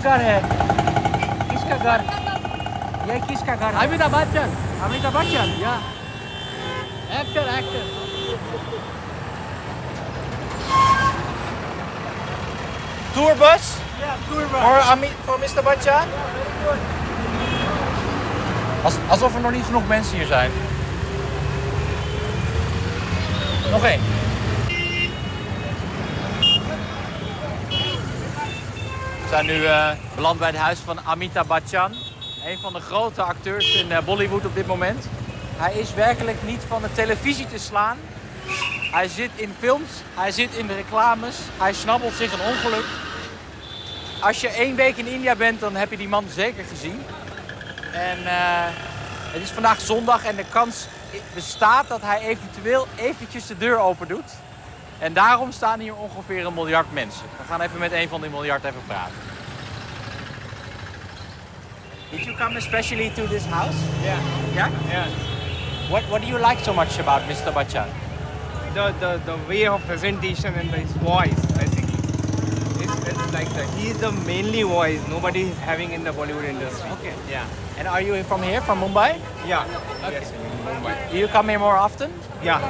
घर है? किसका घर? ये किसका घर है? Amitabh Bachchan. Amitabh Bachchan? Yeah. Actor. Tourbus Yeah, tour bus. voor Mr. Bachchan? Alsof er nog niet genoeg mensen hier zijn. Nog één. We zijn nu beland bij het huis van Amitabh Bachchan. Een van de grote acteurs in Bollywood op dit moment. Hij is werkelijk niet van de televisie te slaan. Hij zit in films, hij zit in de reclames, hij snabbelt zich een ongeluk. Als je 1 week in India bent, dan heb je die man zeker gezien. En het is vandaag zondag en de kans bestaat dat hij eventueel eventjes de deur open doet. En daarom staan hier ongeveer 1 miljard mensen. We gaan even met een van die miljard even praten. Did you come especially to this house? Yeah. Yeah? Yeah. What do you like so much about Mr. Bachchan? The way of presentation and his voice, basically. It's like that. He's the mainly voice nobody is having in the Bollywood industry. Okay. Yeah. And are you from here, from Mumbai? Yeah. Okay. Yes, in Mumbai. Do you come here more often? Yeah.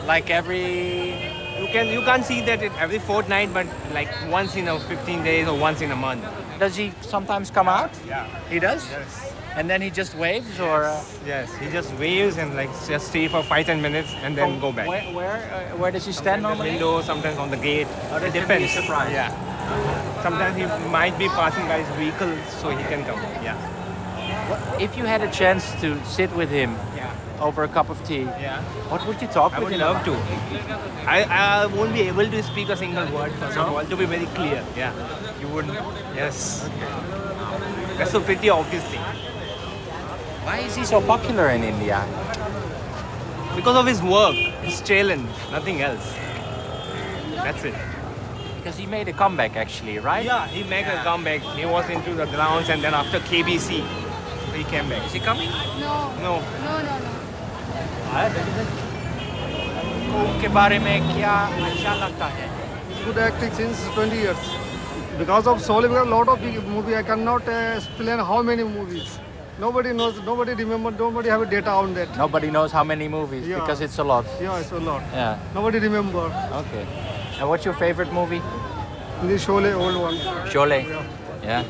Like every... You can't see that every fortnight, but like once in a 15 days or once in a month. Does he sometimes come out? Yeah. He does? Yes. And then he just waves or... Yes. He just waves and like just stay for 5-10 minutes and then go back. Where does he stand Sometimes on the normally? window, sometimes on the gate. that It can be a depends. surprise. Yeah. Sometimes he might be passing by his vehicle, so he can come. Yeah. If you had a chance to sit with him Yeah. over a cup of tea, Yeah. what would you talk I with would him love about? to. I won't be able to speak a single word first of all, to be very clear. Yeah. You wouldn't. Yes. That's a pretty obvious thing. Why is he so popular in India? Because of his work, his talent, nothing else. That's it. Because he made a comeback actually, right? Yeah, he made a comeback. He was into the grounds and then after KBC, he came back. Is he coming? No. उनके बारे में क्या अच्छा लगता है? Good acting since 20 years. Because of Sole, we have a lot of big movie. I cannot explain how many movies. Nobody knows, nobody remember, nobody have data on that. Nobody knows how many movies Yeah. because it's a lot. Yeah, it's a lot. Yeah. Nobody remember. Okay. And what's your favorite movie? The Sole, old one. Sholay. Yeah. Yeah.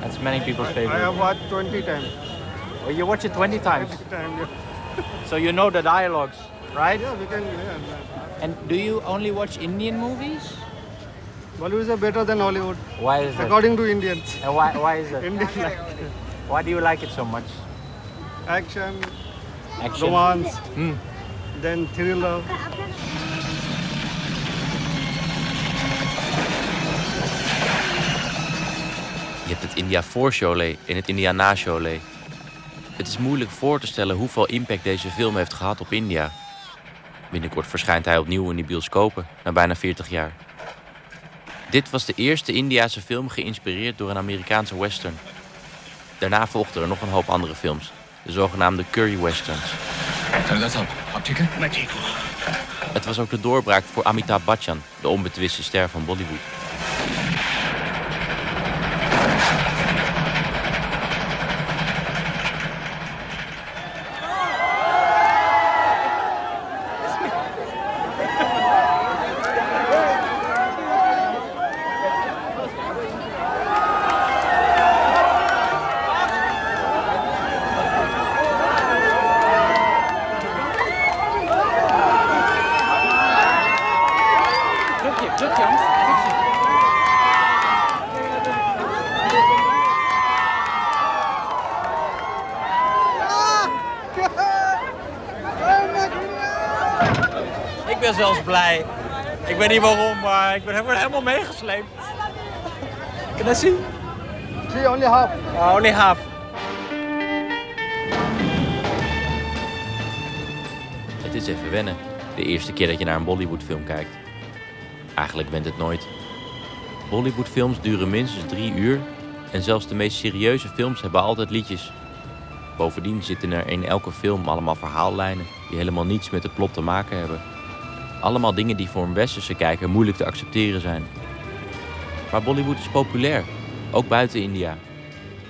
That's many people's I favorite. have watched 20 times. Well, you watch it 20 times, 20 times, yeah. so you know the dialogues, right? Yeah, we can. Yeah. And do you only watch Indian movies? Bollywood is better than Hollywood, Why is that? according to Indians. And why is that? Indian like Why do you like it so much? action, Action. romance, Hmm. then thriller. Je hebt het India voor Sholay en het India na Sholay. Het is moeilijk voor te stellen hoeveel impact deze film heeft gehad op India. Binnenkort verschijnt hij opnieuw in de bioscopen, na bijna 40 jaar. Dit was de eerste Indiase film geïnspireerd door een Amerikaanse western. Daarna volgden er nog een hoop andere films, de zogenaamde curry westerns. Het was ook de doorbraak voor Amitabh Bachchan, de onbetwiste ster van Bollywood. Druk Jans. Ik ben zelfs blij. Ik weet niet waarom, maar ik word helemaal meegesleept. Can I see? See, only half. Only half. Het is even wennen, de eerste keer dat je naar een Bollywoodfilm kijkt. Eigenlijk went het nooit. Bollywoodfilms duren minstens 3 uur en zelfs de meest serieuze films hebben altijd liedjes. Bovendien zitten er in elke film allemaal verhaallijnen die helemaal niets met het plot te maken hebben. Allemaal dingen die voor een westerse kijker moeilijk te accepteren zijn. Maar Bollywood is populair. Ook buiten India.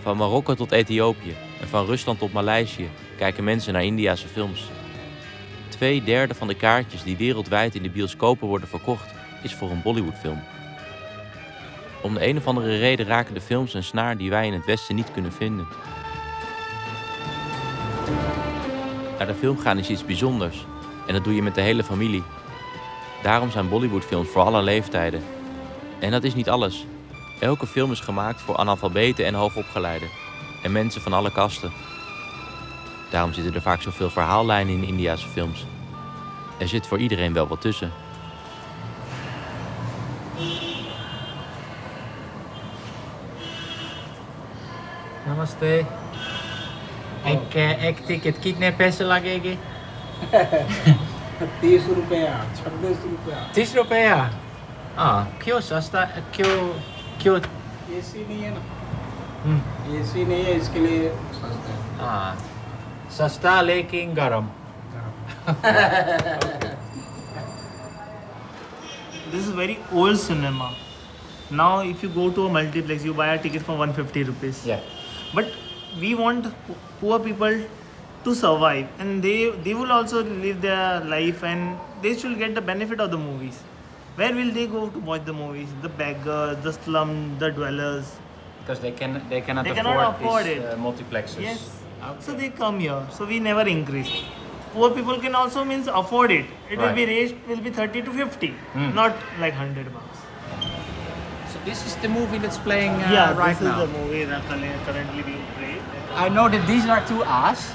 Van Marokko tot Ethiopië en van Rusland tot Maleisië kijken mensen naar Indiase films. 2/3 van de kaartjes die wereldwijd in de bioscopen worden verkocht, is voor een Bollywoodfilm. Om de een of andere reden raken de films een snaar die wij in het Westen niet kunnen vinden. Naar de film gaan is iets bijzonders en dat doe je met de hele familie. Daarom zijn Bollywoodfilms voor alle leeftijden. En dat is niet alles. Elke film is gemaakt voor analfabeten en hoogopgeleiden. En mensen van alle kasten. Daarom zitten er vaak zoveel verhaallijnen in Indiase films. Er zit voor iedereen wel wat tussen. Namaste. एक ticket कितने पैसे लगेगी? 30 रुपया 26 रुपया 30 रुपया। हाँ, क्यों सस्ता, क्यों? एसी नहीं है ना, एसी नहीं है इसके लिए सस्ता है। हाँ, सस्ता लेकिन गरम। This is very old cinema. Now if you go to a multiplex, you buy a ticket for 150 rupees. Yeah. But we want poor people to survive, and they will also live their life, and they should get the benefit of the movies. Where will they go to watch the movies? The beggars, the slum, the dwellers. Because they cannot cannot afford these, it. multiplexes. Yes. Okay. So they come here. So we never increase. Poor people can also means afford it. It will be Right. raised, will be 30 to 50, not like 100 bucks. So this is the movie that's playing right this now. is the movie that currently being played. I know that these are two A's.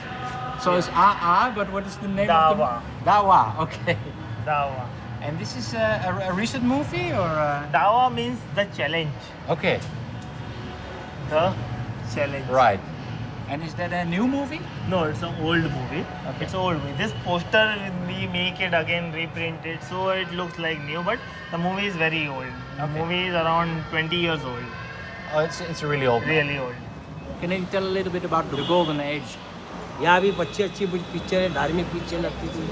So it's AA, but what is the name of the Dawa. Dawa, okay. Dawa. And this is a recent movie or? Dawa means the challenge. Okay, The challenge. right. And is that a new movie? No, it's an old movie. Okay. It's an old movie. This poster, we make it again, reprint it, so it looks like new, but the movie is very old. The Okay. movie is around 20 years old. Oh, it's really old. Really old. Can you tell a little bit about the golden age? यहाँ भी अच्छी अच्छी picture है, धार्मिक picture लगती थी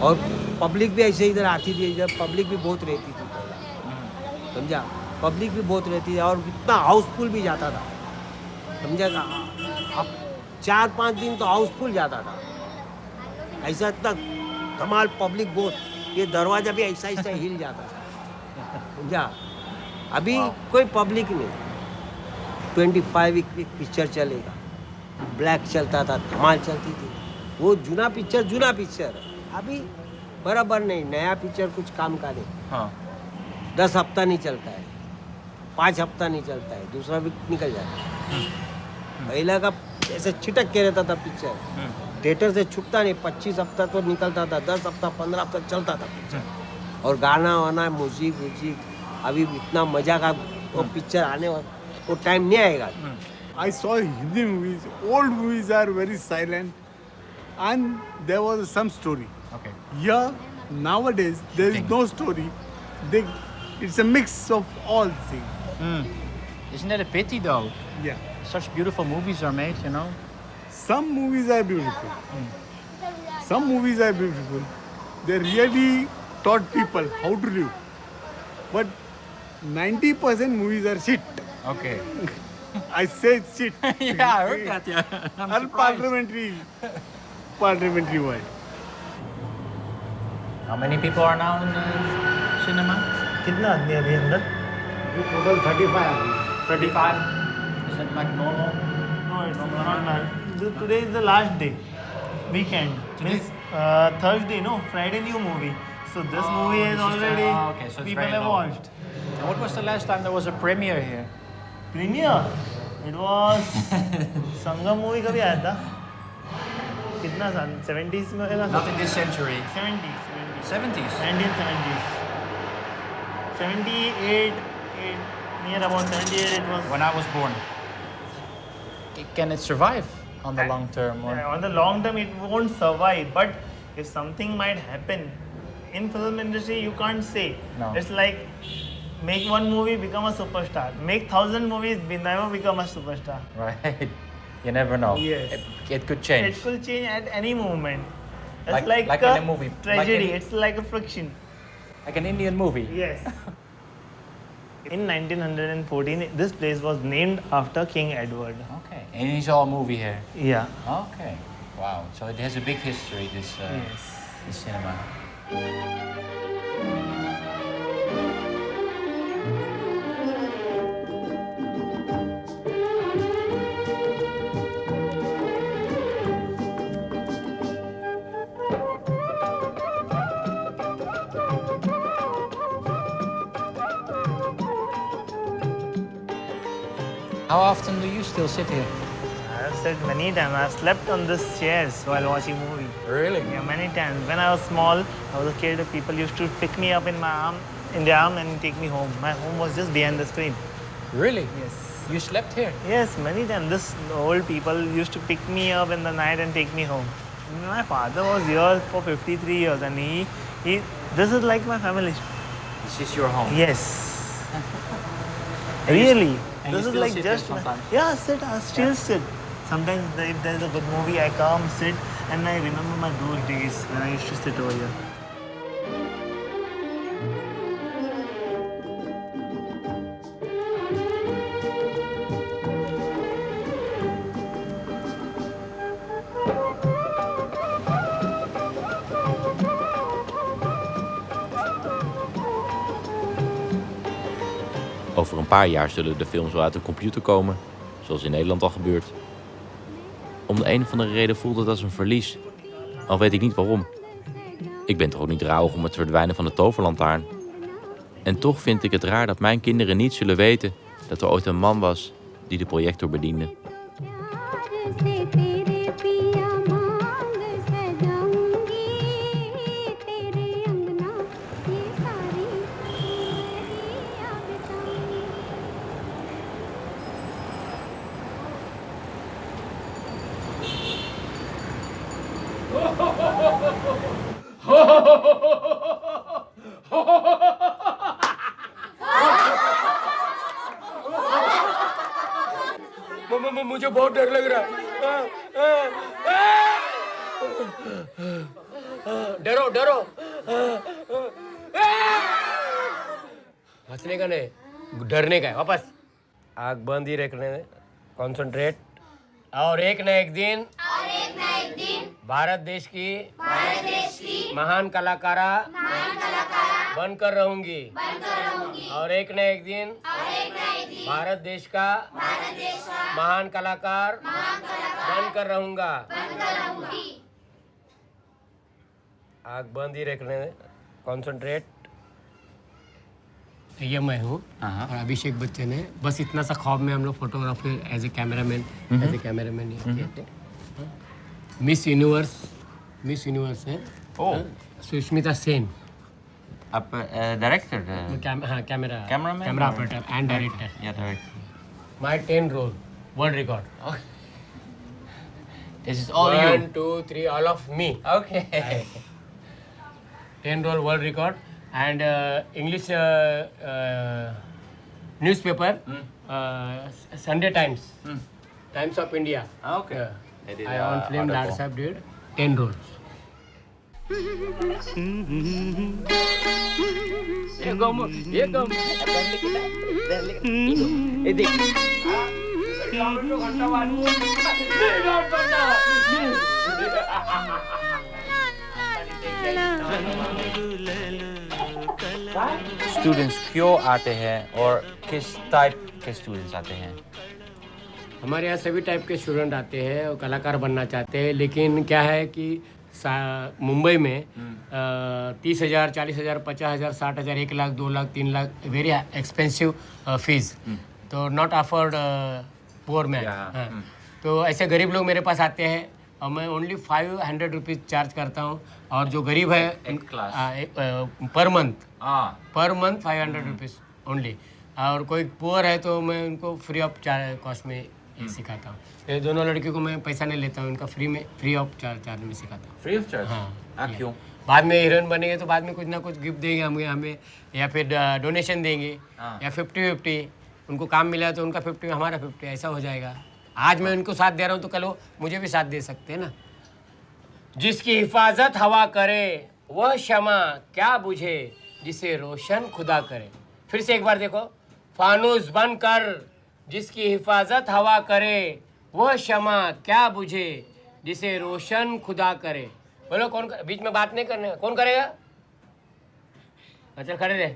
और public भी ऐसे इधर आती थी। इधर पब्लिक भी बहुत रहती थी पहले, समझा। पब्लिक भी बहुत रहती थी और इतना हाउसफुल भी जाता था, समझा। अब 4-5 दिन तो हाउसफुल जाता था, ऐसा इतना कमाल पब्लिक बहुत, ये दरवाज़ा भी ऐसा ऐसा हिल जाता था, समझा। अभी कोई पब्लिक नहीं। 25 एक पिक्चर चलेगा, ब्लैक चलता था, धमाल चलती थी, वो जूना पिक्चर। अभी बराबर नहीं, नया पिक्चर कुछ काम का नहीं। हाँ. 10 हफ्ता नहीं चलता है, 5 हफ्ता नहीं चलता है, दूसरा भी निकल जाता है। पहला का ऐसे छिटक के रहता था पिक्चर, थिएटर से छूटता नहीं, 25 हफ्ता तो निकलता था, 10 हफ्ता 15 हफ्ता चलता था पिक्चर। और गाना वाना म्यूजिक अभी इतना मजा का वो पिक्चर आने वो टाइम नहीं आएगा। I saw Hindi movies. Old movies are very silent, and there was some story. Okay. Here, nowadays, there is no story. It's a mix of all things. Isn't that a pity though? Yeah. Such beautiful movies are made, you know. Some movies are beautiful. Some movies are beautiful. They really taught people how to live. But 90% movies are shit. Okay. I say shit. Yeah, I heard that. Yeah. I'm surprised. Parliamentary word. How many people are now in the cinema? कितना आदमी अभी अंदर? Total 35 35. Is that like normal? No, it's not bad. Today is the last day, weekend. Means Thursday, no, Friday new movie. So this movie is already okay, so it's people very have low. watched. And what was the last time there was a premiere here? Premiere? It was Sangam movie कभी आया था? कितना साल? 70s में आया था? Not in this century. 70s. 70s. 1970s. 78, near about 78 it was. When I was born. Can it survive on the long term? Or? On the long term it won't survive, but if something might happen in film industry, you can't say. No. It's like make one movie, become a superstar. Make 1,000 movies, never become a superstar. Right. You never know. Yes. It could change. It could change at any moment. It's Like like in a movie. tragedy. Like in- it's like a friction. Like an Indian movie. Yes. In 1914, this place was named after King Edward. Okay. And you saw a movie here? Yeah. Okay. Wow. So it has a big history, this cinema. How often do you still sit here? I've said many times. I've slept on these chairs while watching movie. Really? Yeah, many times. When I was small, I was a kid. People used to pick me up in their arm, and take me home. My home was just behind the screen. Really? Yes. You slept here? Yes, many times. This old people used to pick me up in the night and take me home. My father was here for 53 years, and he this is like my family. This is your home? Yes. Really. And This you is still like sit just here sometimes? I still sit. Sometimes if there's a good movie, I come, sit, and I remember my those days when I used to sit over here. Over een paar jaar zullen de films wel uit een computer komen, zoals in Nederland al gebeurt. Om de een of andere reden voelt het als een verlies, al weet ik niet waarom. Ik ben toch ook niet rouwig om het verdwijnen van de toverlantaarn. En toch vind ik het raar dat mijn kinderen niet zullen weten dat er ooit een man was die de projector bediende. मुझे बहुत डर लग रहा है। डरो डरो हंसने का नहीं, डरने का है। वापस आग बंद ही रखने, कॉन्सेंट्रेट। और एक न एक दिन भारत देश की महान कलाकारा बनकर रहूंगी। और एक न एक दिन भारत देश का महान कलाकार बनकर रहूंगा। आग बंद ही रखने, कॉन्सेंट्रेट। ये मैं हूँ और अभिषेक बच्चन है। बस इतना सा ख्वाब में हम लोग फोटोग्राफर एज ए कैमरामैन किए थे। मिस यूनिवर्स है सुष्मिता सेन। आप डायरेक्टर? हाँ, Cameraman? Camera operator and director. Yeah, director. My 10 role, world record. This is all you? 1, 2, 3, all of me. Okay. 10 role world record and English newspaper, Sunday Times, Times of India. Okay. I on film Lal Sahib did 10 roles. Students क्यों आते हैं और किस type के students आते हैं? हमारे यहाँ सभी टाइप के स्टूडेंट आते हैं और कलाकार बनना चाहते हैं, लेकिन क्या है कि मुंबई में 30,000, 40,000, 50,000, 60,000, 1 lakh, 2 lakh, 3 lakh very expensive fees, तो नॉट अफोर्ड पुअर मैन। तो ऐसे गरीब लोग मेरे पास आते हैं और मैं ओनली 500 रुपीज़ चार्ज करता हूँ, और जो गरीब है पर मंथ 500 रुपीज़ ओनली, और कोई पुअर है तो मैं उनको फ्री ऑफ कॉस्ट में सिखाता हूँ। ये दोनों लड़कियों को मैं पैसा नहीं लेता हूँ, उनका फ्री ऑफ चार्ज में सिखाता हूँ। Free of charge? हाँ। क्यों? बाद में हीरोइन बनेंगे तो बाद में कुछ ना कुछ गिफ्ट देंगे हमें या फिर डोनेशन देंगे, या 50-50 उनको काम मिला तो उनका 50 हमारा 50, ऐसा हो जाएगा। आज मैं उनको साथ दे रहा हूँ तो कल वो मुझे भी साथ दे सकते हैं ना। जिसकी हिफाजत हवा करे वह शमा क्या बुझे, जिसे रोशन खुदा करे। फिर से एक बार देखो, फानूस बनकर जिसकी हिफाजत हवा करे, वह शमा क्या बुझे जिसे रोशन खुदा करे। बोलो कौन बीच में बात नहीं करने, कौन करेगा? अच्छा खड़े रहे,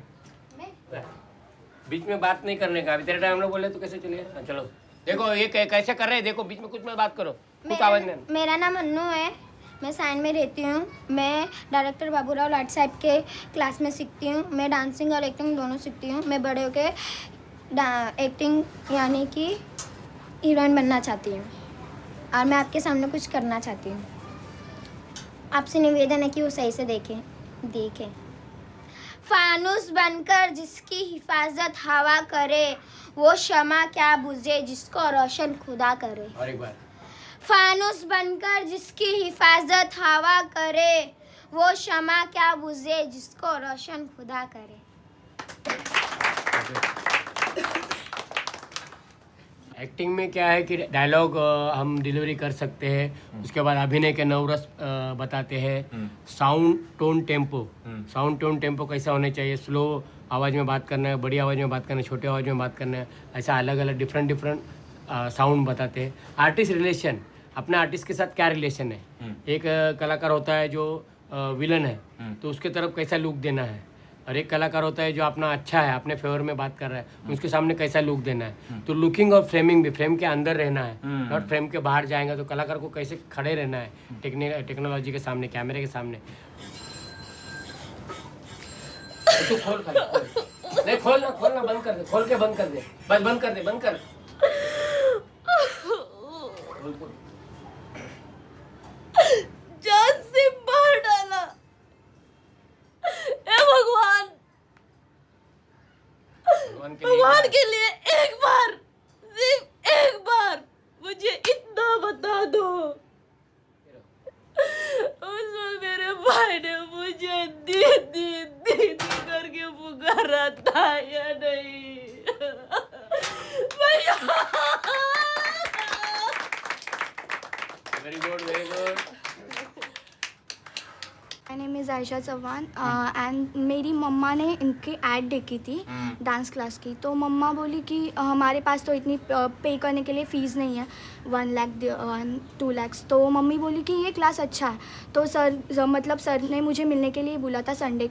बीच में बात नहीं करने का। अभी तेरे टाइम हम लोग बोले तो कैसे चलेगा? चलो देखो ये कैसे कर रहे हैं, देखो बीच में कुछ मत बात करो, कुछ आवाज नहीं। मेरा नाम अन्नू है, मैं साइन में रहती हूँ। मैं डायरेक्टर बाबूराव लाट साहब के क्लास में सीखती हूँ। मैं डांसिंग और एक्टिंग दोनों सीखती हूँ। मैं बड़े होके एक्टिंग यानी कि हीरोइन बनना चाहती हूँ और मैं आपके सामने कुछ करना चाहती हूँ। आपसे निवेदन है कि वो सही से देखें। फानुस बनकर जिसकी हिफाजत हवा करे, वो शमा क्या बुझे जिसको रोशन खुदा करे। और एक बार। फानुस बनकर जिसकी हिफाजत हवा करे, वो शमा क्या बुझे जिसको रोशन खुदा करे। एक्टिंग में क्या है कि डायलॉग हम डिलीवरी कर सकते हैं, उसके बाद अभिनय के नवरस बताते हैं। साउंड टोन टेम्पो कैसा होना चाहिए, स्लो आवाज़ में बात करना है, बड़ी आवाज़ में बात करना है, छोटे आवाज़ में बात करना है, ऐसा अलग अलग डिफरेंट साउंड बताते हैं। आर्टिस्ट रिलेशन, अपने आर्टिस्ट के साथ क्या रिलेशन है। एक कलाकार होता है जो विलन है तो उसके तरफ कैसा लुक देना है, और एक कलाकार होता है जो अपना अच्छा है, अपने फेवर में बात कर रहा है, उसके सामने कैसा लुक देना है। तो लुकिंग और फ्रेमिंग भी, फ्रेम के अंदर रहना है, नॉट फ्रेम के बाहर जाएगा। तो कलाकार को कैसे खड़े रहना है टेक्नोलॉजी के सामने, कैमरे के सामने। तो खोल नहीं, खोलना बंद कर दे, खोल के बंद कर दे, बस बंद कर। जान से मार डाला। ए भगवान के लिए एक बार, सिर्फ एक बार मुझे इतना बता दो, उसमें मेरे भाई ने मुझे दीदी करके पुकारा था या नहीं? Very good. My name is Ayesha Chauhan and मेरी मम्मा ने इनकी ऐड देखी थी डांस क्लास की। तो मम्मा बोली कि हमारे पास तो इतनी पे करने के लिए फ़ीस नहीं है, 1 लाख 2 लाख। तो मम्मी बोली कि ये क्लास अच्छा है। तो सर ने मुझे मिलने के लिए बोला था संडे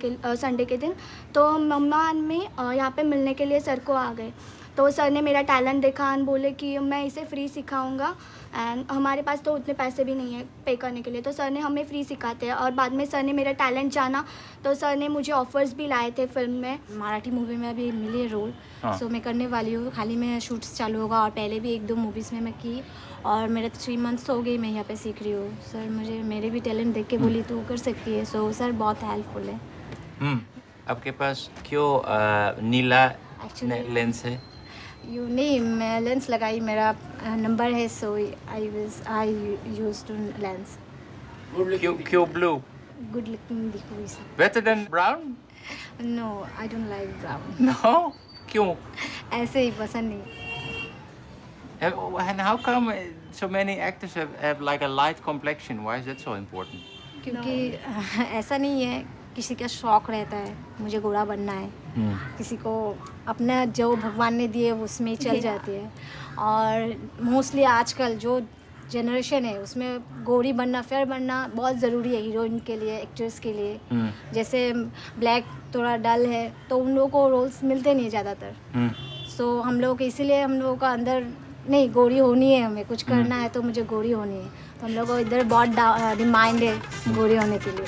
के दिन। तो मम्मा में यहाँ पे मिलने के लिए सर को आ गए। तो सर ने मेरा टैलेंट देखा और बोले कि मैं इसे फ्री सिखाऊंगा एंड हमारे पास तो उतने पैसे भी नहीं है पे करने के लिए। तो सर ने हमें फ्री सिखाते हैं और बाद में सर ने मेरा टैलेंट जाना तो सर ने मुझे ऑफर्स भी लाए थे फिल्म में। मराठी मूवी में अभी मिली है रोल, सो मैं करने वाली हूँ। हाल ही में शूट्स चालू होगा और पहले भी 1-2 मूवीज़ में मैं की और मेरे 3 मंथ्स हो गए मैं यहाँ पे सीख रही हूँ। सर मुझे मेरे भी टैलेंट देख के बोली तू कर सकती है, सो सर बहुत हेल्पफुल है। आपके पास क्यों नीला लेंस है? नहीं, मैं लेंस लगाई, मेरा नंबर है, so I use two lens. क्यों ब्लू? गुड लुकिंग दिखो इसे। Better than brown? No, I don't like brown. No? क्यों? ऐसे ही पसंद नहीं। And how come so many actors have like a light complexion? Why is that so important? क्योंकि ऐसा नहीं है, किसी का शौक रहता है मुझे गोरा बनना है, किसी को अपना जो भगवान ने दिए उसमें चल जाती है। और मोस्टली आजकल जो जनरेशन है उसमें गोरी बनना, फेयर बनना बहुत ज़रूरी है हीरोइन के लिए, एक्ट्रेस के लिए। जैसे ब्लैक थोड़ा डल है तो उन लोगों को रोल्स मिलते नहीं ज़्यादातर। सो हम लोग इसीलिए हम लोगों का अंदर नहीं, गोरी होनी है, हमें कुछ करना है तो मुझे गोरी होनी है। तो हम लोग को इधर बहुत डिमांड है गोरी होने के लिए।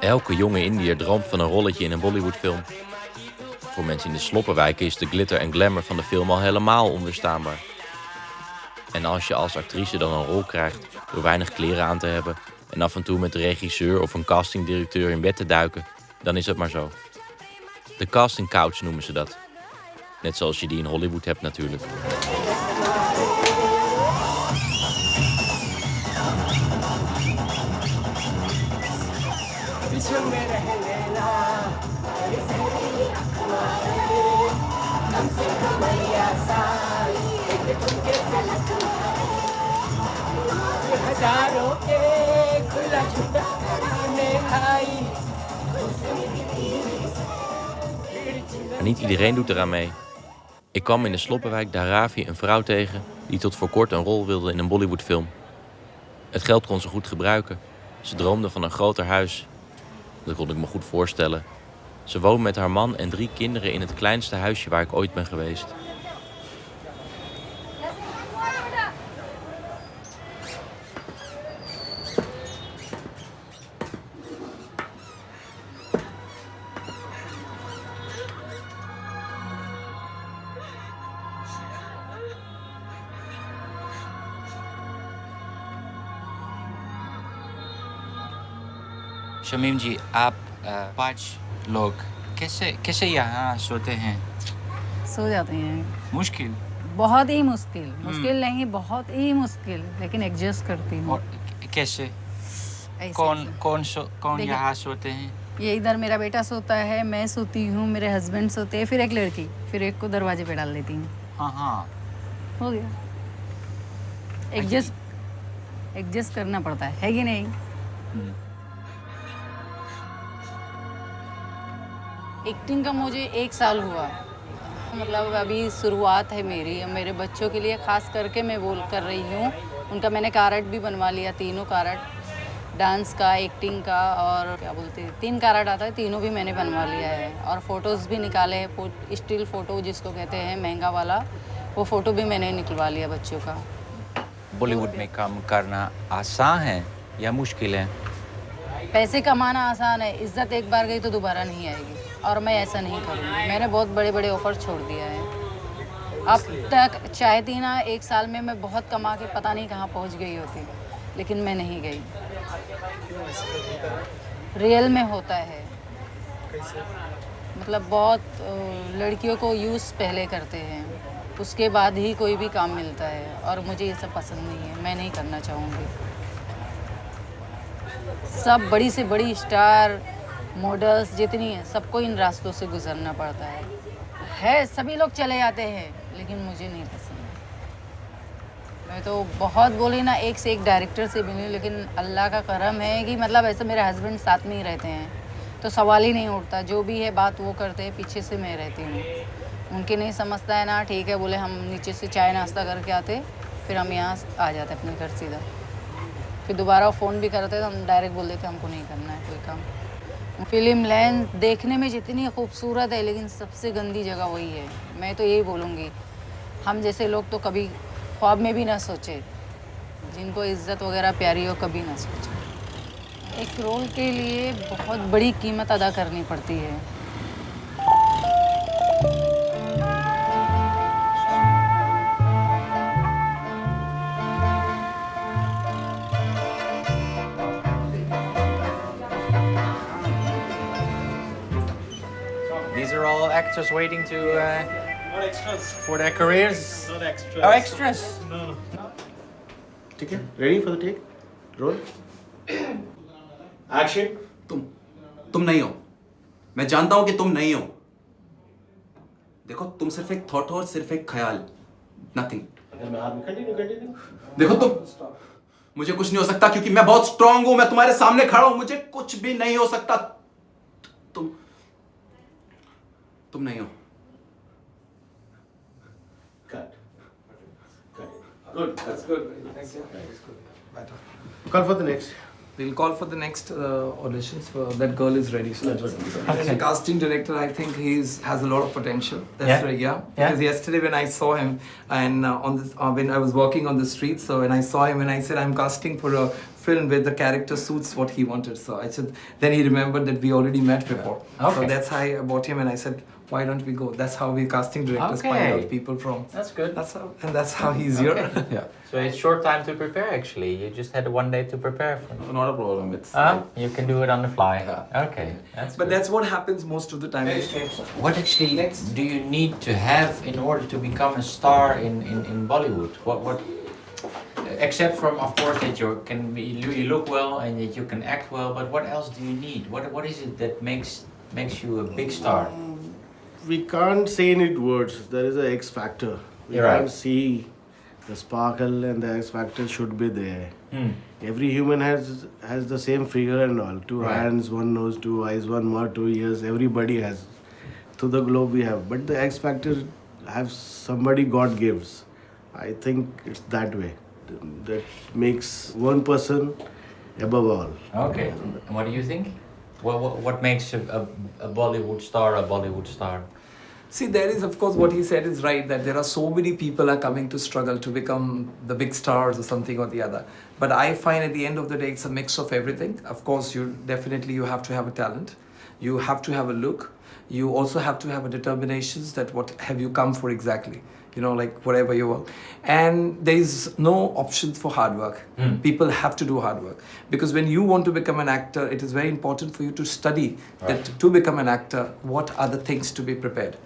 Elke jonge Indiër droomt van een rolletje in een Bollywoodfilm. Voor mensen in de sloppenwijken is de glitter en glamour van de film al helemaal onweerstaanbaar. En als je als actrice dan een rol krijgt door weinig kleren aan te hebben en af en toe met de regisseur of een castingdirecteur in bed te duiken, dan is het maar zo. De casting couch noemen ze dat. Net zoals je die in Hollywood hebt natuurlijk. हजारों के खुला छुटा Maar niet iedereen doet eraan mee. Ik kwam in de sloppenwijk Dharavi een vrouw tegen die tot voor kort een rol wilde in een Bollywoodfilm. Het geld kon ze goed gebruiken. Ze droomde van een groter huis. Dat kon ik me goed voorstellen. Ze woont met haar man en 3 kinderen in het kleinste huisje waar ik ooit ben geweest. Shamim जी, आप 5 लोग कैसे यहाँ सोते हैं? सो जाते हैं। मुश्किल? बहुत ही मुश्किल नहीं, बहुत ही मुश्किल, लेकिन एडजस्ट करती हूँ। और कैसे? ऐसे कौन देखिए, यहाँ सोते हैं? ये इधर मेरा बेटा सोता है, मैं सोती हूँ, मेरे हस्बैंड सोते हैं, फिर एक लड़की, फिर एक को दरवाजे पे डाल देती हूँ। हाँ। हो गया। एडजस्ट करना पड़ता है कि नहीं? एक्टिंग का मुझे 1 साल हुआ, मतलब अभी शुरुआत है मेरी। मेरे बच्चों के लिए ख़ास करके मैं बोल कर रही हूँ। उनका मैंने कार्ड भी बनवा लिया, 3 कार्ड, डांस का, एक्टिंग का और क्या बोलते हैं 3 कार्ड आता है, तीनों भी मैंने बनवा लिया है। और फ़ोटोज़ भी निकाले हैं, स्टिल फ़ोटो जिसको कहते हैं महंगा वाला, वो फ़ोटो भी मैंने निकलवा लिया बच्चों का। बॉलीवुड में काम करना आसान है या मुश्किल है? पैसे कमाना आसान है, इज्जत एक बार गई तो दोबारा नहीं आएगी, और मैं ऐसा नहीं करूँगी। मैंने बहुत बड़े बड़े ऑफ़र छोड़ दिया है। अब तक चाहती ना 1 साल में मैं बहुत कमा के पता नहीं कहाँ पहुँच गई होती, लेकिन मैं नहीं गई। रियल में होता है, मतलब बहुत लड़कियों को यूज़ पहले करते हैं, उसके बाद ही कोई भी काम मिलता है, और मुझे ये सब पसंद नहीं है, मैं नहीं करना चाहूँगी। सब बड़ी से बड़ी स्टार मॉडल्स जितनी हैं, सबको इन रास्तों से गुजरना पड़ता है। सभी लोग चले जाते हैं, लेकिन मुझे नहीं पसंद। मैं तो बहुत बोली ना, एक से एक डायरेक्टर से मिली, लेकिन अल्लाह का करम है कि मतलब ऐसे मेरे हस्बैंड साथ में ही रहते हैं, तो सवाल ही नहीं उठता। जो भी है बात वो करते हैं, पीछे से मैं रहती हूँ। उनके नहीं समझता है ना, ठीक है बोले, हम नीचे से चाय नाश्ता करके आते, फिर हम यहाँ आ जाते अपने घर सीधा। फिर दोबारा फ़ोन भी करते तो हम डायरेक्ट बोल देते हमको नहीं करना है कोई काम। फिल्म लैंड देखने में जितनी खूबसूरत है, लेकिन सबसे गंदी जगह वही है। मैं तो यही बोलूँगी, हम जैसे लोग तो कभी ख्वाब में भी ना सोचे, जिनको इज्जत वगैरह प्यारी हो, कभी ना सोचे। एक रोल के लिए बहुत बड़ी कीमत अदा करनी पड़ती है। These are all actors waiting to Not extras. for their careers. Not extras. Oh, extras. No. ठीक है, ready for the take, roll, action. तुम नहीं हो, मैं जानता हूं कि तुम नहीं हो। देखो, तुम सिर्फ एक थॉट हो और सिर्फ एक ख्याल, नथिंग। कंटिन्यू। देखो तुम, मुझे कुछ नहीं हो सकता क्योंकि मैं बहुत स्ट्रांग हूं, मैं तुम्हारे सामने खड़ा हूं, मुझे कुछ भी नहीं हो सकता। तुम नहीं हो। Good. That's good. Thank you. Better. Call for the next. We'll call for the next auditions. For that girl is ready. So as a casting director, I think has a lot of potential. That's right. Yeah. Because yesterday when I saw him and when I was walking on the street, so when I saw him and I said I'm casting for a film where the character suits what he wanted. So I said, then he remembered that we already met before. Okay. So that's how I brought him and I said, why don't we go? That's how we casting directors find out people from. That's good. That's how he's here. Yeah. So it's short time to prepare actually. You just had 1 day to prepare for it. Not a problem. It's you can do it on the fly. Okay. But that's what happens most of the time. What actually do you need to have in order to become a star in Bollywood? What except from of course that you look well and that you can act well, but what else do you need? What is it that makes you a big star? We can't say in it words. There is a X factor. We can't see the sparkle, and the X factor should be there. Every human has the same figure and all. 2 hands, 1 nose, 2 eyes, 1 mouth, 2 ears. Everybody has. to the globe we have. But the X Factor have somebody God gives. I think it's that way. That makes one person above all. Okay. And what do you think? What makes a Bollywood star a Bollywood star? See, there is, of course, what he said is right, that there are so many people are coming to struggle to become the big stars or something or the other. But I find at the end of the day, it's a mix of everything. Of course, you have to have a talent. You have to have a look. You also have to have a determination that what have you come for exactly. You know, like whatever you want. And there is no option for hard work. People have to do hard work. Because when you want to become an actor, it is very important for you to study that to become an actor, what are the things to be prepared.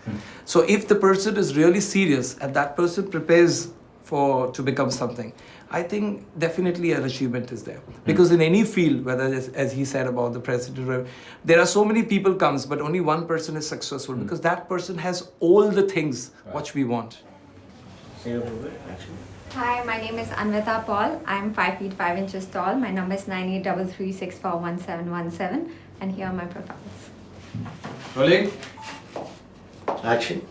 So if the person is really serious and that person prepares to become something, I think definitely an achievement is there. Because in any field, whether it's, as he said about the president, there are so many people comes, but only one person is successful because that person has all the things which we want. Hi, my name is Anvita Paul. I'm 5 feet 5 inches tall. My number is 9833641717, and here are my profiles. Rolling. Action.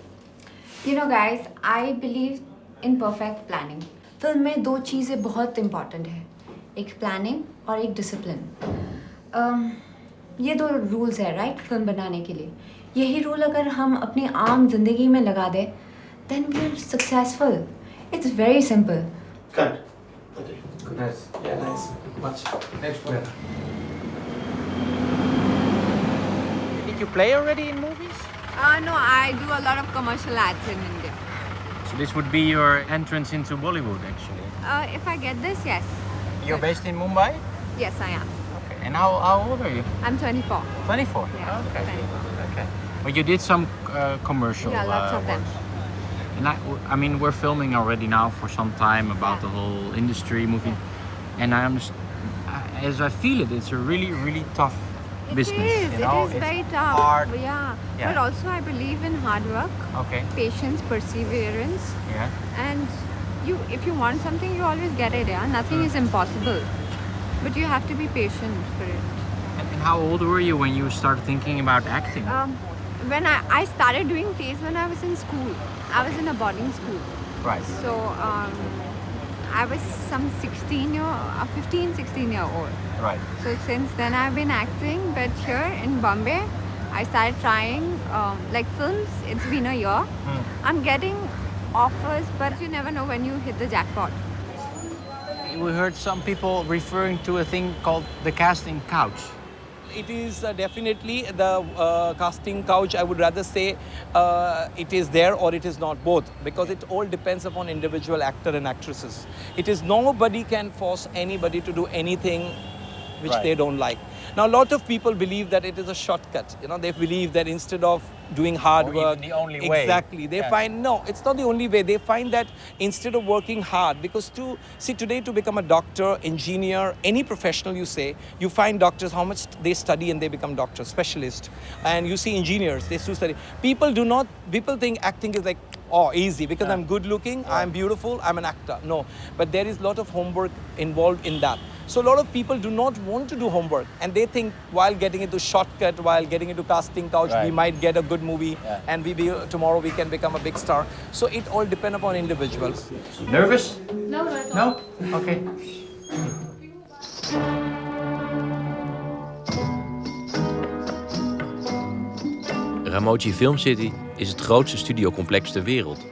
You know guys, I believe in perfect planning. Film में दो चीज़ें बहुत important है, एक planning और एक discipline. ये दो रूल्स है राइट फिल्म बनाने के लिए. यही रूल अगर हम अपनी आम जिंदगी में लगा दें, then we are successful. It's very simple. Cut. Okay. Good. Nice. Yeah, nice. Much. Next one. Did you play already in movies? No, I do a lot of commercial ads in India. So this would be your entrance into Bollywood, actually. If I get this, yes. You're based in Mumbai? Yes, I am. Okay. And how old are you? I'm 24. 24? Yeah. Okay. But you did some commercial Yeah, lots of them. And I mean, we're filming already now for some time about the whole industry moving. And I understand, as I feel it, it's a really, really tough business. It is very tough. Hard. Yeah. But also I believe in hard work, patience, perseverance. Yeah. And if you want something, you always get it. Yeah. Nothing is impossible. But you have to be patient for it. And how old were you when you started thinking about acting? When I started doing plays when I was in school. I was in a boarding school. Right. So I was some 16 year old. Right. So since then I've been acting, but here in Bombay, I started trying like films. It's been a year. I'm getting offers, but you never know when you hit the jackpot. We heard some people referring to a thing called the casting couch. It is definitely the casting couch. I would rather say it is there or it is not, both, because it all depends upon individual actor and actresses. It is nobody can force anybody to do anything which they don't like. Now, a lot of people believe that it is a shortcut. You know, they believe that instead of doing hard work, the only way. Exactly. They find no, it's not the only way. They find that instead of working hard, because today to become a doctor, engineer, any professional you say, you find doctors how much they study and they become doctors, specialists, and you see engineers they still study. People think acting is like easy because I'm good looking, I'm beautiful, I'm an actor. No, but there is a lot of homework involved in that. So a lot of people do not want to do homework, and they think while getting into shortcut, while getting into casting couch, we might get a good movie, and tomorrow we can become a big star. So it all depends upon individuals. Nervous? No, not at all. No? Okay. Ramoji Film City is het grootste studiocomplex ter wereld.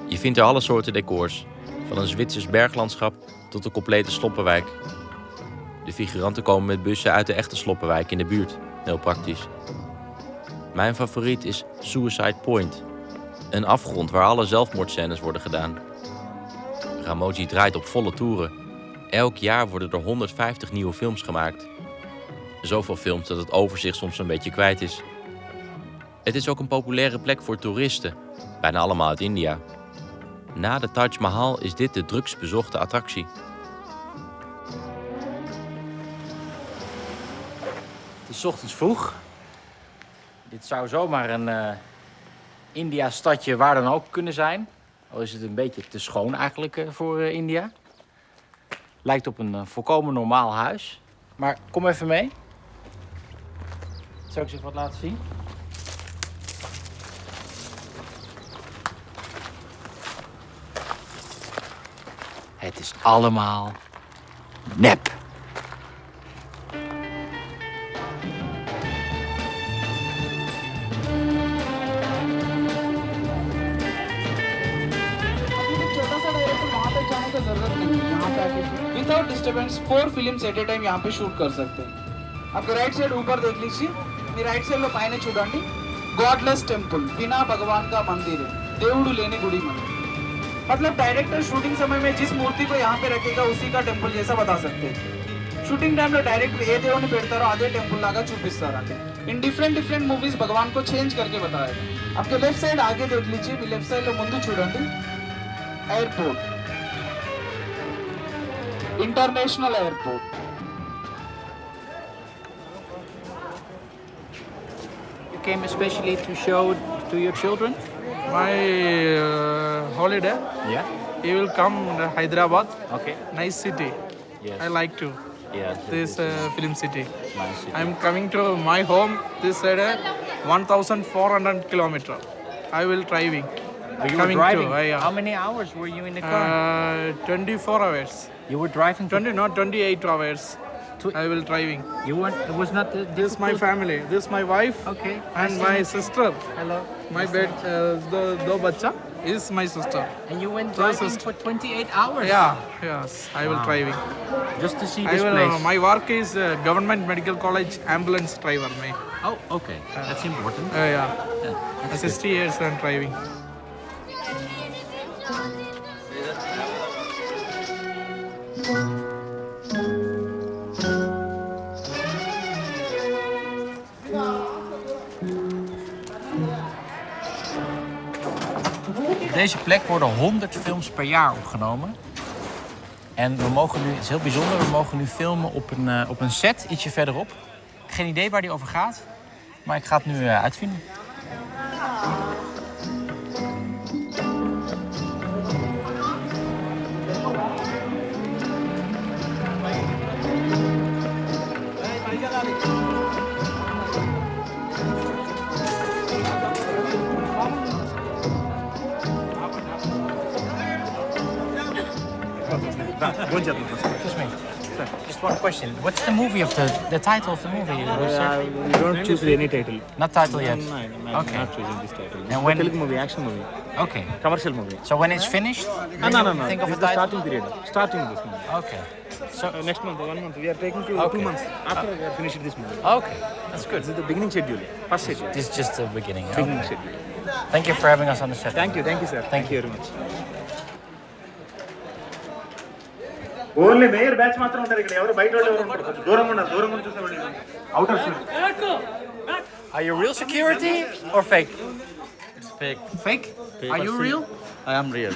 Je vindt er alle soorten decors, van een Zwitsers berglandschap tot een complete sloppenwijk. De figuranten komen met bussen uit de echte sloppenwijk in de buurt, heel praktisch. Mijn favoriet is Suicide Point, een afgrond waar alle zelfmoordscènes worden gedaan. Ramoji draait op volle toeren. Elk jaar worden er 150 nieuwe films gemaakt. Zoveel films dat het overzicht soms een beetje kwijt is. Het is ook een populaire plek voor toeristen, bijna allemaal uit India. Na de Taj Mahal is dit de drukst bezochte attractie. Het is ochtends vroeg. Dit zou zomaar een India-stadje waar dan ook kunnen zijn. Al is het een beetje te schoon eigenlijk voor India. Lijkt op een volkomen normaal huis. Maar kom even mee. Zal ik eens even wat laten zien? Het is allemaal nep. Without disturbance 4 films at a time यहाँ पे shoot कर सकते हैं. आपके right side ऊपर देख लीजिए. మీ right side లో పైన చూడండి. गॉडलेस टेम्पल, बिना भगवान का मंदिर है, దేవుడు లేని గుడి मंदिर. मतलब डायरेक्टर शूटिंग समय में जिस मूर्ति को यहाँ पे रखेगा उसी का टेम्पल जैसा बता सकते हैं. షూటింగ్ టైంలో డైరెక్ట్ ఏ దేవుని పెడతారో అదే టెంపుల్ లాగా చూపిస్తారు అంటే. इन डिफरेंट मूवीज भगवान को चेंज करके बताएगा. आपके लेफ्ट साइड आगे देख लीजिए. మీ लेफ्ट साइड లో ముందు చూడండి. Airport, international airport. You came especially to show to your children? My holiday. Yeah. He will come to Hyderabad. Okay. Nice city. Yes. I like to. Yes. This film city. Nice city. I'm coming to my home this Saturday, 1,400 kilometer. I will driving. You were Coming driving? To, How many hours were you in the car? 24 hours. You were driving? 28 hours. I will driving. You went. It was not. This my family. This my wife. Okay. And Nice to my meet you. sister. Hello. My bed. The bacha is my sister. And you went So driving sister. for 28 hours? Yeah. Yes. I will Wow. driving. Just to see I this will, place. my work is government medical college ambulance driver. Me. Oh, okay. That's important. Yeah. that's 60 years I'm driving. Op deze plek worden 100 films per jaar opgenomen. En we mogen nu, het is heel bijzonder, we mogen nu filmen op een set ietsje verderop. Geen idee waar die over gaat, maar ik ga het nu uitvinden. Excuse me. Just one question. What's the movie of the title of the movie? We don't choose any title. Not title yet. No, Okay. not choosing this title. And when- Telugu movie, action movie. Okay. Commercial movie. So when it's finished, No, then no, you no. think of This a is the title? starting period. Starting this movie. Okay. So Next month, 1 month. We are taking to Okay. 2 months. After we are finished this movie. Okay, that's good. This is the beginning schedule. First schedule. This is just the beginning. Beginning Okay. schedule. Thank you for having us on the set. Thank you, sir. Thank you very much. Only mayor batch మాత్రం ఉంటారు ఇక్కడ ఎవరు బయట వాళ్ళు ఎవరు ఉంటారు దూరంగా ఉన్నారు దూరంగా చూసేవాళ్ళు అవుటర్స్ Are you real security or fake? It's fake. Fake? Are you real? I am real.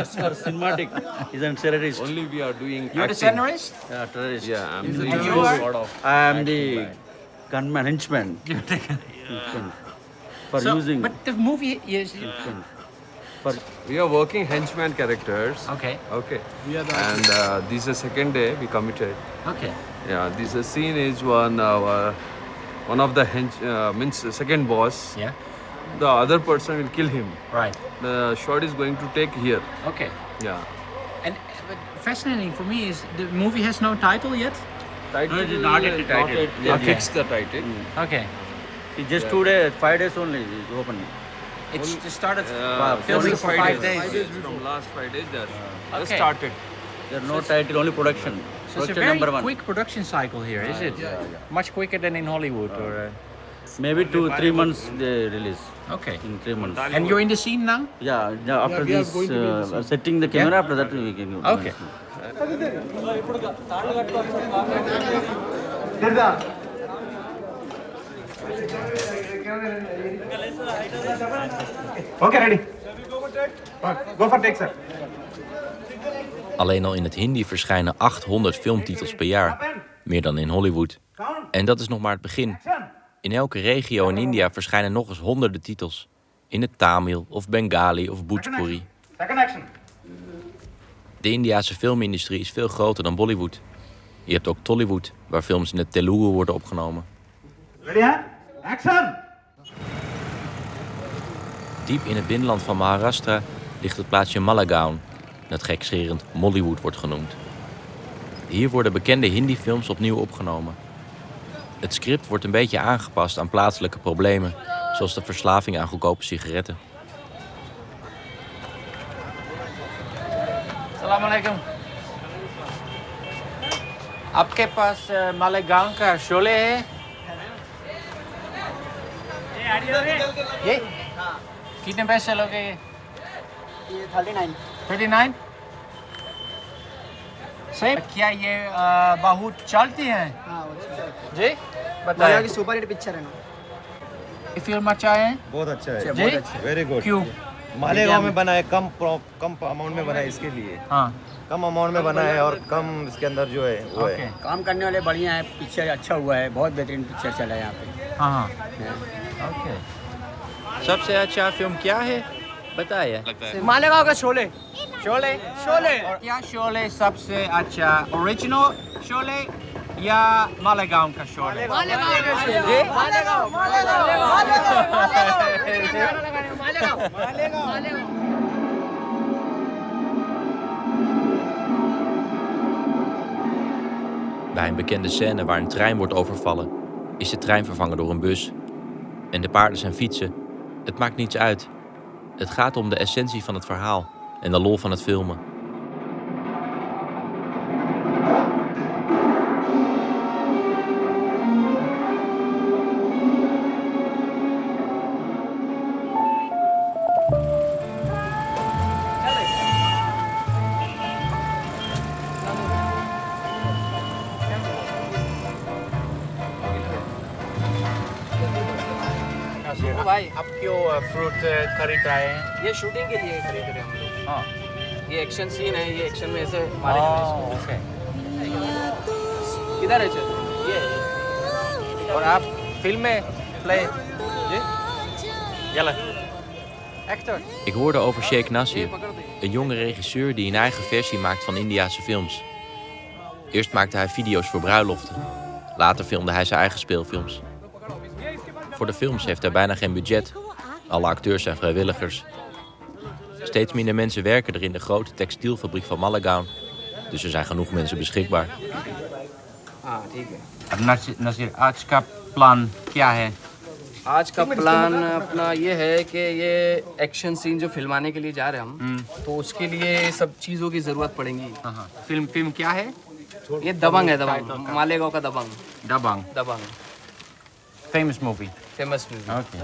As for cinematic, is a terrorist. Only we are doing You're the acting. terrorist? Yeah, terrorist. Yeah, I'm And doing you are? sort of. I am the gunman, henchman. For So, using. But the movie is... We are working henchman characters. Okay. Okay. And this is the second day we committed. Okay. Yeah, this scene is one of the means second boss. Yeah. The other person will kill him. Right. The shot is going to take here. Okay. Yeah. And but fascinating for me is the movie has no title yet? Title. No, it is not yet the title. Yeah, Okay. fixed the title. Okay. It's just 2 days, 5 days only is open. It's just started filming filming for 5 days. 5 days from last 5 days that just Okay. started. There's no title, only production. So it's a Production very number 1. quick production cycle here, is it? Much quicker than in Hollywood, or? Maybe 2-3 months they release. Okay. In 3 months. And you're in the scene now? Yeah, after we are this going to be in the scene. setting the camera, Yeah? after that we can go. Okay. Okay ready go for take sir Alleen al in het Hindi verschijnen 800 filmtitels per jaar. Meer dan in Hollywood. En dat is nog maar het begin. In elke regio in India verschijnen nog eens honderden titels. In het Tamil of Bengali of Bhojpuri. Second action De Indiase filmindustrie is veel groter dan Bollywood. Je hebt ook Tollywood, waar films in het Telugu worden opgenomen. Ready action Diep in het binnenland van Maharashtra ligt het plaatsje Malegaon. dat gekscherend Mollywood wordt genoemd. Hier worden bekende Hindi-films opnieuw opgenomen. Het script wordt een beetje aangepast aan plaatselijke problemen, zoals de verslaving aan goedkope sigaretten. Assalamualaikum. आपके पास मालेगांव का शोले है? ये कितने पैसे लोगे ये? 39 सही। क्या ये बहुत चलती है? जी बताइए। की सुपर हिट पिक्चर है ना। ये फिल्म अच्छा है? बहुत अच्छा है, जी? Very good. क्यों? मालेगांव में बना है, कम अमाउंट में बना है इसके लिए। हाँ, कम अमाउंट में बना है और कम इसके अंदर जो है वो है। काम करने वाले बढ़िया है, पिक्चर अच्छा हुआ है, बहुत बेहतरीन पिक्चर चला है यहाँ पे। हाँ हाँ ओके। सबसे अच्छा फिल्म क्या है? बताइए। मालेगांव का शोले। शोले शोले। और क्या शोले सबसे अच्छा, ओरिजिनल शोले या मालेगांव का शोले? मालेगांव का शोले। जी? Malegaon Bij een bekende scène waar een trein wordt overvallen, is de trein vervangen door een bus. En de paarden zijn fietsen. Het maakt niets uit. Het gaat om de essentie van het verhaal en de lol van het filmen. भाई आप क्यों fruit खरीद रहे हैं? ये shooting के लिए खरीद रहे हैं हम लोग। हाँ ये एक्शन सीन है, ये एक्शन में ऐसे ओके। किधर है चल ये। और आप फिल्म में play ji Jelle actor. Ik hoorde over Sheikh Nasir, een jonge regisseur die een eigen versie maakt van Indiase films. Eerst maakte hij video's voor bruiloften. Later filmde hij zijn eigen speelfilms. Voor de films heeft hij bijna geen budget. Alle acteurs zijn vrijwilligers. Steeds minder mensen werken er in de grote textielfabriek van Malegaon. Dus er zijn genoeg mensen beschikbaar. हाँ ठीक है। अब नसीर आज का plan क्या है? आज का प्लान अपना ये है कि ये एक्शन सीन जो फिल्माने के लिए जा रहे हैं हम, तो उसके लिए सब चीज़ों की ज़रूरत पड़ेगी। फिल्म क्या है? ये दबंग है, दबंग मालेगांव का Dabangg. Dabangg Dabangg famous movie. Famous movie. Okay.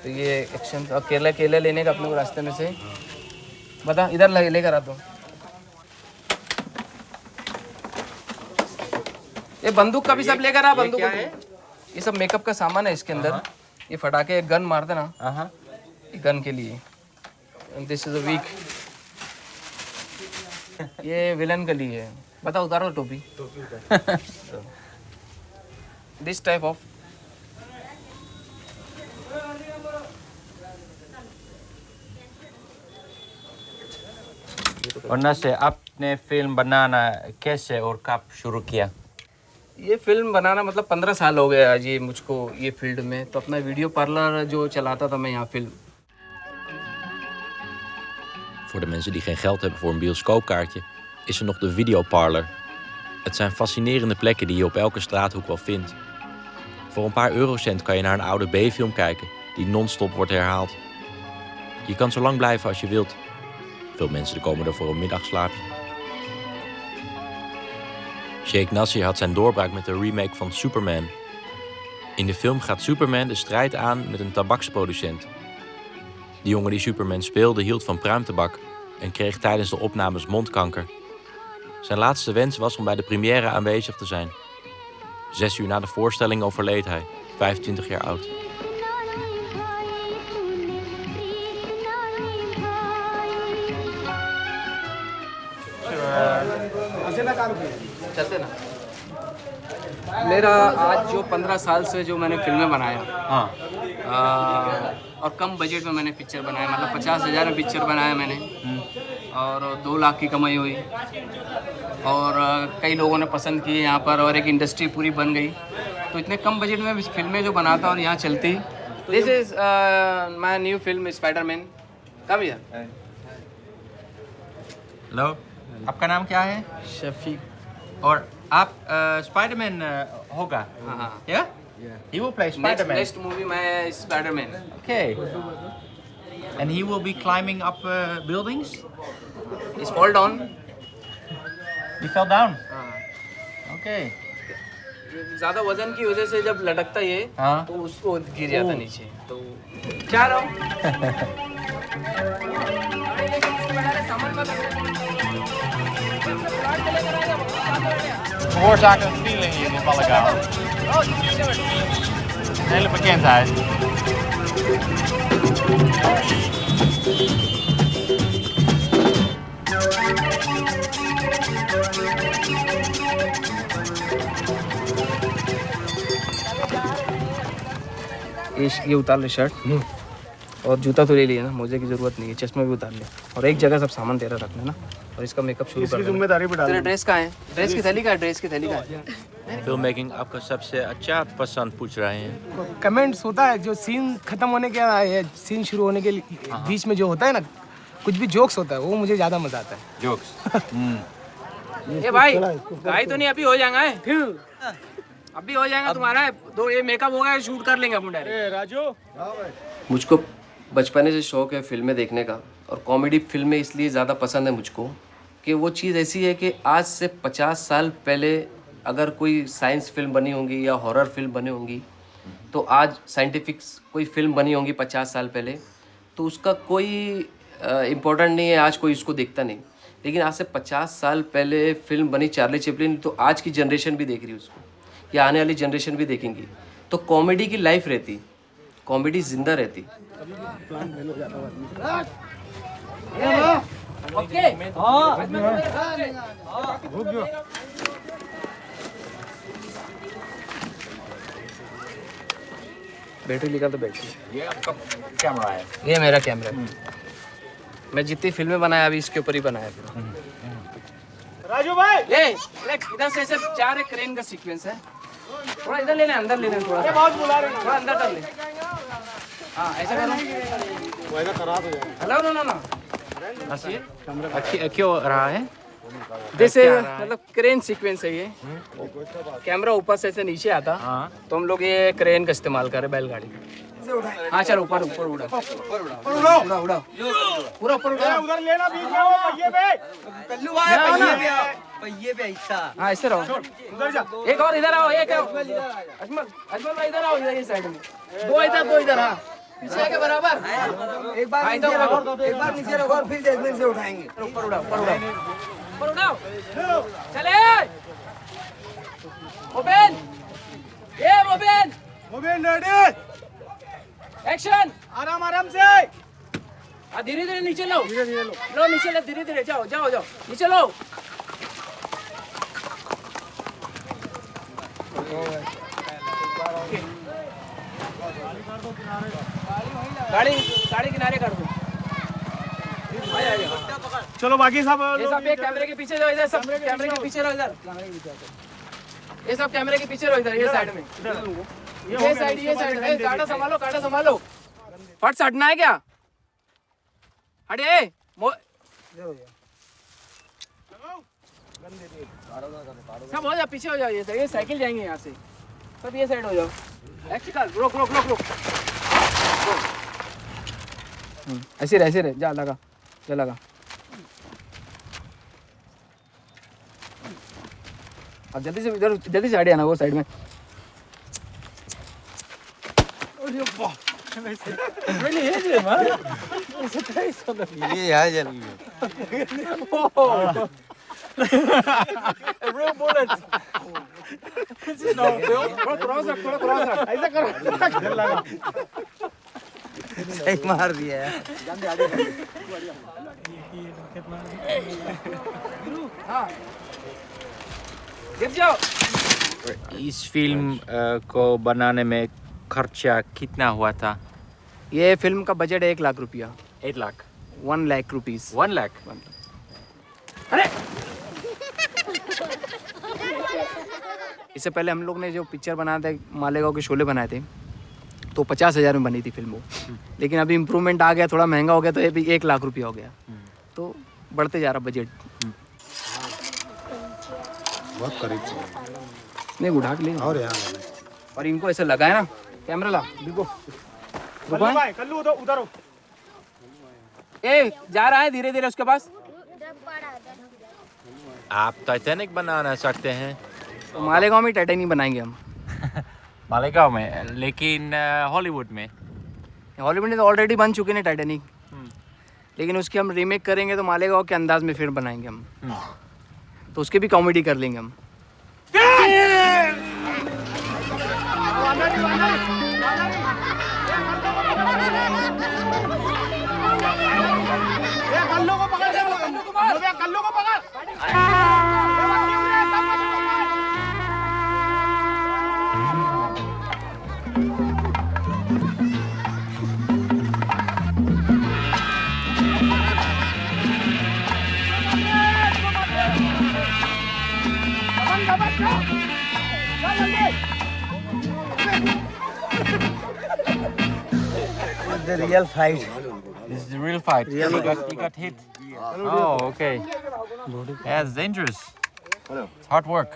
तो ये एक्शन और केला लेने का अपने को रास्ते में से बता, इधर लेकर आता हूँ। ये बंदूक का भी सब लेकर आ। बंदूक है ये सब मेकअप का सामान है इसके अंदर। ये फटाके गन मारते ना, ये गन के लिए। This is a weak. ये विलन के लिए है। बता, उतारो टोपी। दिस टाइप ऑफ और नसीर आपने फिल्म बनाना कैसे और कब शुरू किया? ये फिल्म बनाना मतलब 15 साल हो गए आज ये मुझको ये फील्ड में। तो अपना वीडियो पार्लर जो चलाता था मैं यहाँ film. Voor de mensen die geen geld hebben voor een bioscoopkaartje, is er nog de videoparlor. Het zijn fascinerende plekken die je op elke straathoek wel vindt. Voor een paar eurocent kan je naar een oude B-film kijken die non-stop wordt herhaald. Je kan zo lang blijven als je wilt. Veel mensen komen er voor een middagslaapje. Sheikh Nasir had zijn doorbraak met de remake van Superman. In de film gaat Superman de strijd aan met een tabaksproducent. De jongen die Superman speelde hield van pruimtabak en kreeg tijdens de opnames mondkanker. Zijn laatste wens was om bij de première aanwezig te zijn. 6 uur na de voorstelling overleed hij, 25 jaar oud. चलते ना। मेरा आज जो 15 साल से जो मैंने फिल्में बनाया, और कम बजट में मैंने पिक्चर बनाया, मतलब 50,000 में पिक्चर बनाया मैंने और 2 लाख की कमाई हुई और कई लोगों ने पसंद की यहाँ पर और एक इंडस्ट्री पूरी बन गई। तो इतने कम बजट में फिल्में जो बनाता और यहाँ चलती। This is my new film Spiderman. Come here. Hello, आपका नाम क्या है? शफीक। और आप स्पाइडरमैन होगा? हाँ। Yeah? He will play Spider-Man. Next movie मैं Spider-Man। Okay. And he will be climbing up buildings? He's fall down। He fell down? Okay. ज़्यादा वजन की वजह से जब लटकता ये हाँ। तो उसको गिर जाता नीचे तो जा रहा हूँ। Veroorzaken een feeling hier in Malaga. Een hele bekendheid. ये उतार ले शर्ट और जूता तो ले लिए ना, मोजे की जरूरत नहीं है, चश्मा भी उतार ले और एक जगह सब सामान तेरा रख लेना और इसका मेकअप शुरू कर देना। जिम्मेदारी पे डाल तेरा ड्रेस कहाँ है? ड्रेस की थैली कहाँ है? ड्रेस की थैली कहाँ है? फिल्म मेकिंग आपका सबसे अच्छा पसंद पूछ रहे हैं। कमेंट्स होता है जो सीन खत्म होने के सीन शुरू होने के बीच में जो होता है ना, कुछ भी जोक्स होता है वो मुझे ज्यादा मजा आता है। Jokes. ये भाई गाय तो नहीं अभी हो जाएगा है? अभी हो जाएगा तुम्हारा दो ये मेकअप होगा शूट कर लेंगे अपन डायरेक्ट। राजू मुझको बचपने से शौक है फिल्में देखने का और कॉमेडी फिल्में इसलिए ज़्यादा पसंद है मुझको कि वो चीज़ ऐसी है कि आज से 50 साल पहले अगर कोई साइंस फिल्म बनी होंगी या हॉरर फिल्म बनी होंगी तो आज साइंटिफिक कोई फिल्म बनी होंगी 50 साल पहले तो उसका कोई इम्पोर्टेंट नहीं है, आज कोई उसको देखता नहीं। लेकिन आज से 50 साल पहले फिल्म बनी चार्ली चैपलिन तो आज की जनरेशन भी देख रही है उसको या आने वाली जनरेशन भी देखेंगी तो कॉमेडी की लाइफ रहती, कॉमेडी जिंदा रहती। बैटरी निकाल तो बैटरी। ये आपका कैमरा है? ये मेरा कैमरा है। मैं जितनी फिल्में बनाया अभी इसके ऊपर ही बनाया फिर। राजू भाई ये इधर से ऐसे चार एक क्रेन का सीक्वेंस है, थोड़ा इधर लेना अंदर लेना थोड़ा बहुत बुला रहे हैं, थोड़ा अंदर कर ले। हाँ ऐसा करो, वैसा खराब हो जाएगा। हेलो नो नो नो क्यों रहा है? जैसे मतलब क्रेन सीक्वेंस है ये, कैमरा ऊपर से ऐसे नीचे आता तो हम लोग ये क्रेन का इस्तेमाल कर रहे बैलगाड़ी। हाँ चलो ऊपर ऊपर उड़ा उड़ा उड़ा पूरा ऊपर उड़ा। उधर लेना बीच में वो पहिए पे पल्लू भाई पहिए पे ऐसा। हाँ ऐसे रहो, उधर जा। एक और इधर आओ, एक अजमल अजमल भाई इधर आओ, इधर ये साइड में दो इधर हाँ पीछे के बराबर। एक बार नीचे रखो और फिर जैसमिन से उठाएंगे। ऊपर उड़ाओ ऊपर उड़ाओ ऊपर उड़ाओ, चले मोबिन ये मोबिन मोबिन रेडी एक्शन। आराम आराम से धीरे धीरे नीचे लो, लो नीचे लो, धीरे धीरे जाओ जाओ जाओ नीचे लो। गाड़ी गाड़ी किनारे कर दो। चलो बाकी सब ये सब एक कैमरे के पीछे जाओ, इधर सब कैमरे के पीछे रहो, इधर ये सब कैमरे के पीछे रहो, इधर ये साइड में, ये साइड काटा संभालो फट से हटना है क्या? हटे सब हो जाओ, पीछे हो जाओ, ये साइकिल जाएंगे यहाँ से, सब ये साइड हो जाओ। रोक रोक रोक रोक ऐसे रहे जा लगा जा लगा। अब जल्दी से हटे आना वो साइड में। ये यार जल्दी real bullets. This is no film. थोड़ा क्रॉस रख ऐसा कर सही मार दिया है। हाँ गिर जाओ। इस फिल्म को बनाने में खर्चा कितना हुआ था? ये फिल्म का बजट 1 लाख रुपया। 8 लाख? 1 लाख रुपीस। 1 लाख? अरे इससे पहले हम लोग ने जो पिक्चर बनाया था मालेगांव के शोले बनाए थे तो 50,000 में बनी थी फिल्म वो, लेकिन अभी इम्प्रूवमेंट आ गया, थोड़ा महंगा हो गया तो ये भी 1 लाख रुपया हो गया। तो बढ़ते जा रहा बजट। बहुत करीब से नहीं उठा के ले और यहाँ और इनको ऐसे लगाए ना, कैमरा ला देखो कल्लू उधर हो। ए जा रहा है धीरे धीरे उसके पास। आप टाइटैनिक बनाना सकते हैं। तो मालेगांव में टाइटैनिक बनाएंगे हम। मालेगांव में, लेकिन हॉलीवुड में। हॉलीवुड में तो ऑलरेडी बन चुके हैं टाइटैनिक, लेकिन उसकी हम रीमेक करेंगे तो मालेगांव के अंदाज में फिर बनाएंगे हम। तो उसके भी कॉमेडी कर लेंगे हम। कल्लू को पकड़। The real fight. This is the real fight. Real He fight. got hit. Oh, okay. Yeah, it's dangerous. It's hard work.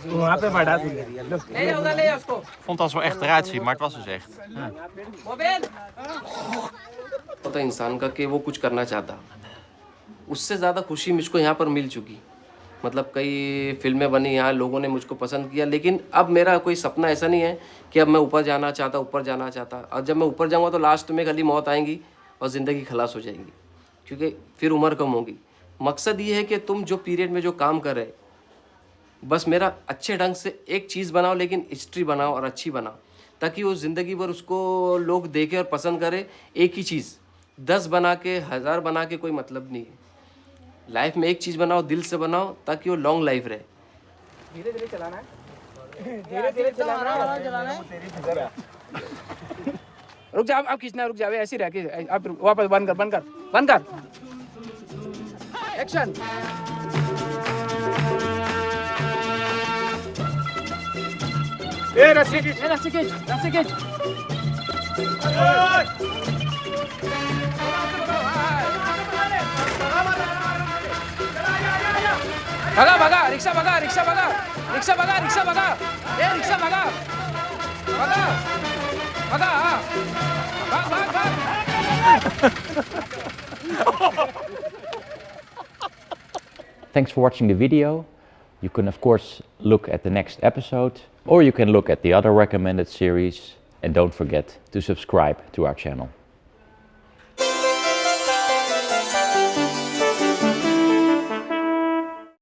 वहाँ पे बढ़ा दूँगा। Ik vond het als wel echt eruit zien, maar het was dus echt. होता इंसान का कि वो कुछ करना चाहता, उससे ज़्यादा खुशी मुझको यहाँ पर मिल चुकी। मतलब कई फिल्में बनी यहाँ, लोगों ने मुझको पसंद किया, लेकिन अब मेरा कोई सपना ऐसा नहीं है कि अब मैं ऊपर जाना चाहता, ऊपर जाना चाहता। और जब मैं ऊपर जाऊँगा तो लास्ट में खाली मौत आएंगी और ज़िंदगी खलास हो जाएगी, क्योंकि फिर उम्र कम होगी। मकसद ये है कि तुम जो पीरियड में जो काम कर रहे, बस मेरा अच्छे ढंग से एक चीज़ बनाओ, लेकिन हिस्ट्री बनाओ और अच्छी बनाओ, ताकि वो ज़िंदगी भर उसको लोग देखें और पसंद करें। एक ही चीज़ 10 बना के 1000 बना के कोई मतलब नहीं है। लाइफ में एक चीज़ बनाओ, दिल से बनाओ, ताकि वो लॉन्ग लाइफ रहे। धीरे धीरे चलाना है, धीरे धीरे चलाना है। रुक जा, आप खींचना, रुक जावे, ऐसे रह के आप वापस बंद कर, बंद कर, बंद कर। एक्शन। रस्सी खींच, रस्सी खींच, रस्सी खींच। भगा भगा, रिक्शा भगा, रिक्शा भगा, रिक्शा भगा, रिक्शा भगा, ए रिक्शा भगा, भगा भगा, भाग भाग भाग। Thanks for watching the video. You can of course look at the next episode, or you can look at the other recommended series, and don't forget to subscribe to our channel.